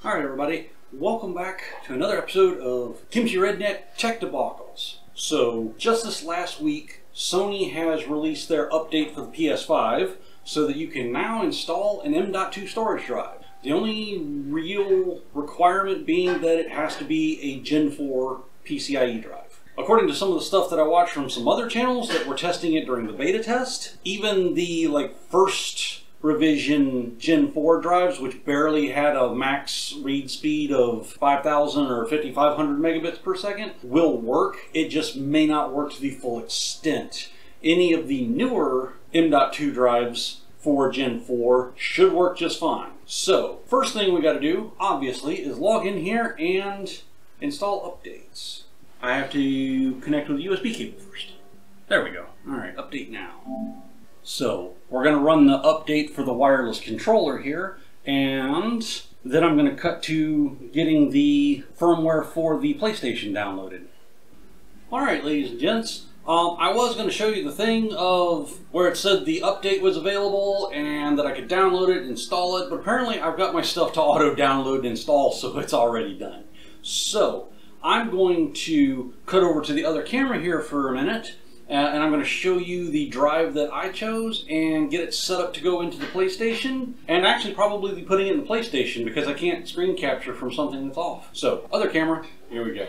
Alright everybody, welcome back to another episode of Kimchi Redneck Tech Debacles. So, just this last week, Sony has released their update for the PS5 so that you can now install an M.2 storage drive. The only real requirement being that it has to be a Gen 4 PCIe drive. According to some of the stuff that I watched from some other channels that were testing it during the beta test, even the first revision Gen 4 drives, which barely had a max read speed of 5,000 or 5,500 megabits per second, will work. It just may not work to the full extent. Any of the newer M.2 drives for Gen 4 should work just fine. So, first thing we got to do, obviously, is log in here and install updates. I have to connect with a USB cable first. There we go. Alright, update now. So, we're going to run the update for the wireless controller here, and then I'm going to cut to getting the firmware for the PlayStation downloaded. Alright, ladies and gents, I was going to show you the thing of where it said the update was available and that I could download it, install it, but apparently I've got my stuff to auto-download and install, so it's already done. So, I'm going to cut over to the other camera here for a minute, and I'm going to show you the drive that I chose and get it set up to go into the PlayStation, and actually probably be putting it in the PlayStation because I can't screen capture from something that's off. So, other camera, here we go.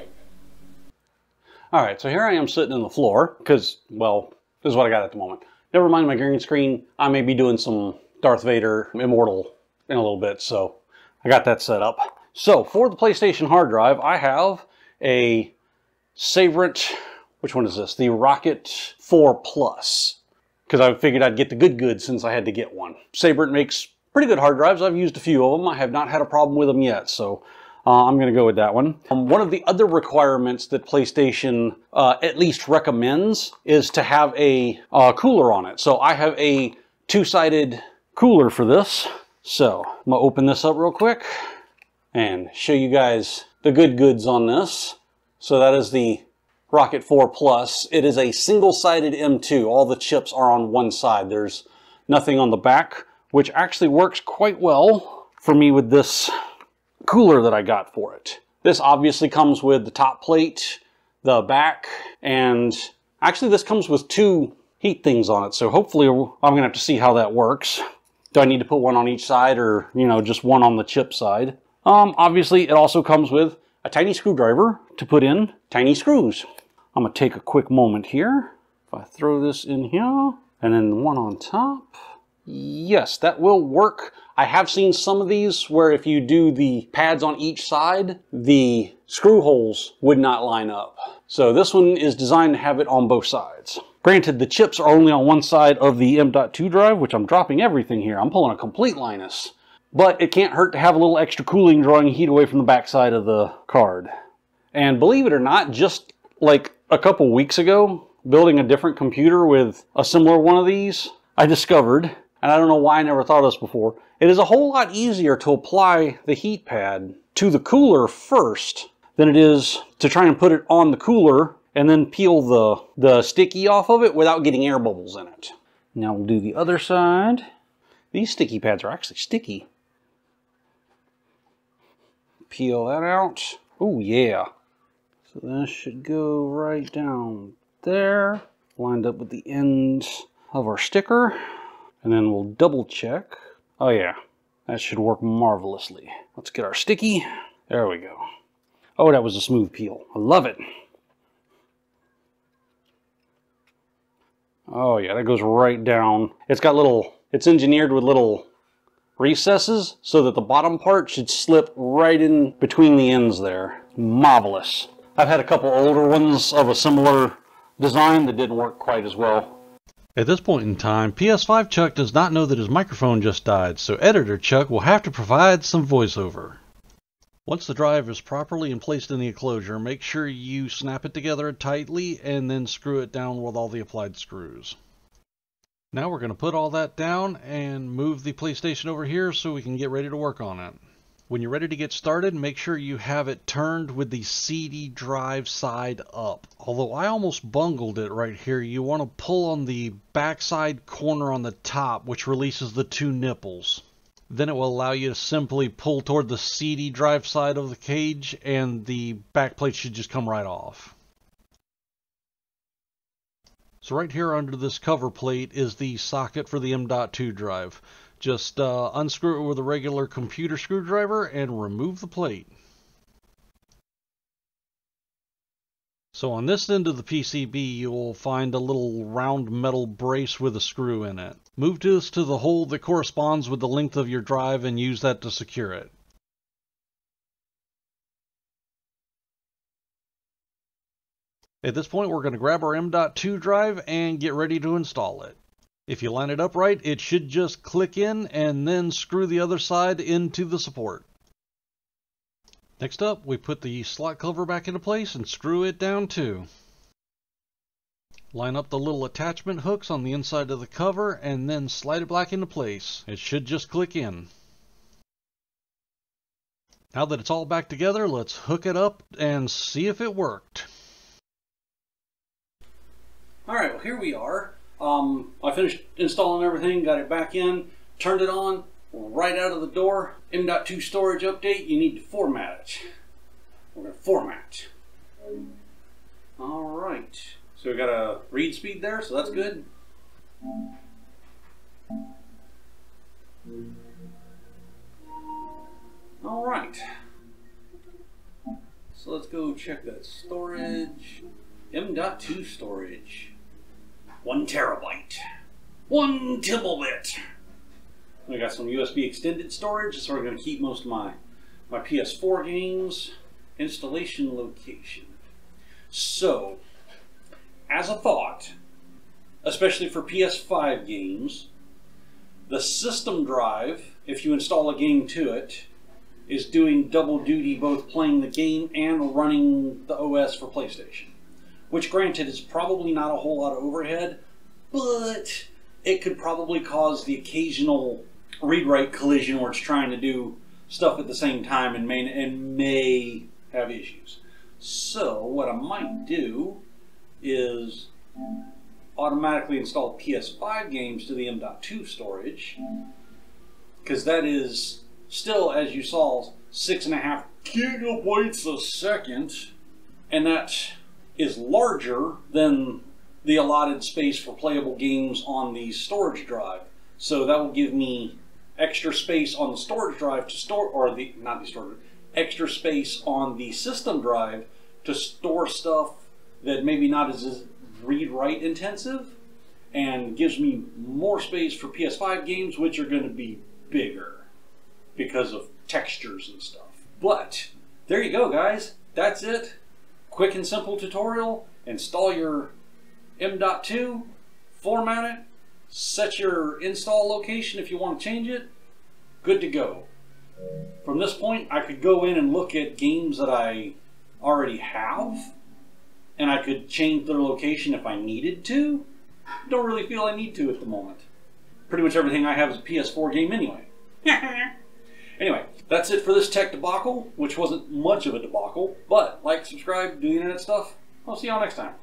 Alright, so here I am sitting on the floor because, well, this is what I got at the moment. Never mind my green screen, I may be doing some Darth Vader Immortal in a little bit, so I got that set up. So, for the PlayStation hard drive, I have a Sabrent, which one is this? The Rocket 4 Plus. Because I figured I'd get the good since I had to get one. Sabrent makes pretty good hard drives. I've used a few of them. I have not had a problem with them yet, so I'm going to go with that one. One of the other requirements that PlayStation at least recommends is to have a cooler on it. So I have a two-sided cooler for this. So I'm going to open this up real quick and show you guys the good goods on this. So that is the Rocket 4 Plus. It is a single-sided M2. All the chips are on one side. There's nothing on the back, which actually works quite well for me with this cooler that I got for it. This obviously comes with the top plate, the back, and actually this comes with two heat things on it. So hopefully I'm going to have to see how that works. Do I need to put one on each side or, you know, just one on the chip side? Obviously it also comes with a tiny screwdriver to put in tiny screws. I'm going to take a quick moment here. If I throw this in here, and then the one on top. Yes, that will work. I have seen some of these where if you do the pads on each side, the screw holes would not line up. So this one is designed to have it on both sides. Granted, the chips are only on one side of the M.2 drive, which I'm dropping everything here. I'm pulling a complete Linus. But it can't hurt to have a little extra cooling drawing heat away from the backside of the card. And believe it or not, just like a couple weeks ago, building a different computer with a similar one of these, I discovered, and I don't know why I never thought of this before, it is a whole lot easier to apply the heat pad to the cooler first than it is to try and put it on the cooler and then peel the sticky off of it without getting air bubbles in it. Now we'll do the other side. These sticky pads are actually sticky. Peel that out. Oh yeah. So this should go right down there, lined up with the end of our sticker. And then we'll double check. Oh yeah, that should work marvelously. Let's get our sticky. There we go. Oh, that was a smooth peel. I love it. Oh yeah, that goes right down. It's engineered with little recesses so that the bottom part should slip right in between the ends there. Marvelous. I've had a couple older ones of a similar design that didn't work quite as well. At this point in time, PS5 Chuck does not know that his microphone just died, so Editor Chuck will have to provide some voiceover. Once the drive is properly placed in the enclosure, make sure you snap it together tightly and then screw it down with all the applied screws. Now we're going to put all that down and move the PlayStation over here so we can get ready to work on it. When you're ready to get started, make sure you have it turned with the CD drive side up. Although I almost bungled it right here, you want to pull on the backside corner on the top, which releases the two nipples. Then it will allow you to simply pull toward the CD drive side of the cage, and the back plate should just come right off. So right here under this cover plate is the socket for the M.2 drive. Just unscrew it with a regular computer screwdriver and remove the plate. So on this end of the PCB, you will find a little round metal brace with a screw in it. Move this to the hole that corresponds with the length of your drive and use that to secure it. At this point, we're going to grab our M.2 drive and get ready to install it. If you line it up right, it should just click in and then screw the other side into the support. Next up, we put the slot cover back into place and screw it down too. Line up the little attachment hooks on the inside of the cover and then slide it back into place. It should just click in. Now that it's all back together, let's hook it up and see if it worked. Alright, well here we are. I finished installing everything, got it back in, turned it on. Right out of the door, M.2 storage update, you need to format it. We're going to format. Alright, so we got a read speed there, so that's good. Alright, so let's go check that storage. M.2 storage, 1 terabyte, 1 tibblebit. We got some USB extended storage. That's where I'm going to keep most of my PS4 games. Installation location. So, as a thought, especially for PS5 games, the system drive, if you install a game to it, is doing double duty, both playing the game and running the OS for PlayStation. Which, granted, is probably not a whole lot of overhead, but it could probably cause the occasional read-write collision where it's trying to do stuff at the same time and may have issues. So what I might do is automatically install PS5 games to the M.2 storage, because that is still, as you saw, 6.5 gigabytes a second, and that is larger than the allotted space for playable games on the storage drive. So that will give me extra space on the storage drive to store, or extra space on the system drive to store stuff that maybe not as read-write intensive, and gives me more space for PS5 games, which are going to be bigger because of textures and stuff. But there you go, guys. That's it. Quick and simple tutorial. Install your M.2, format it, set your install location if you want to change it. Good to go. From this point, I could go in and look at games that I already have, and I could change their location if I needed to. Don't really feel I need to at the moment. Pretty much everything I have is a PS4 game anyway. Anyway, that's it for this tech debacle, which wasn't much of a debacle, but like, subscribe, do the internet stuff. I'll see y'all next time.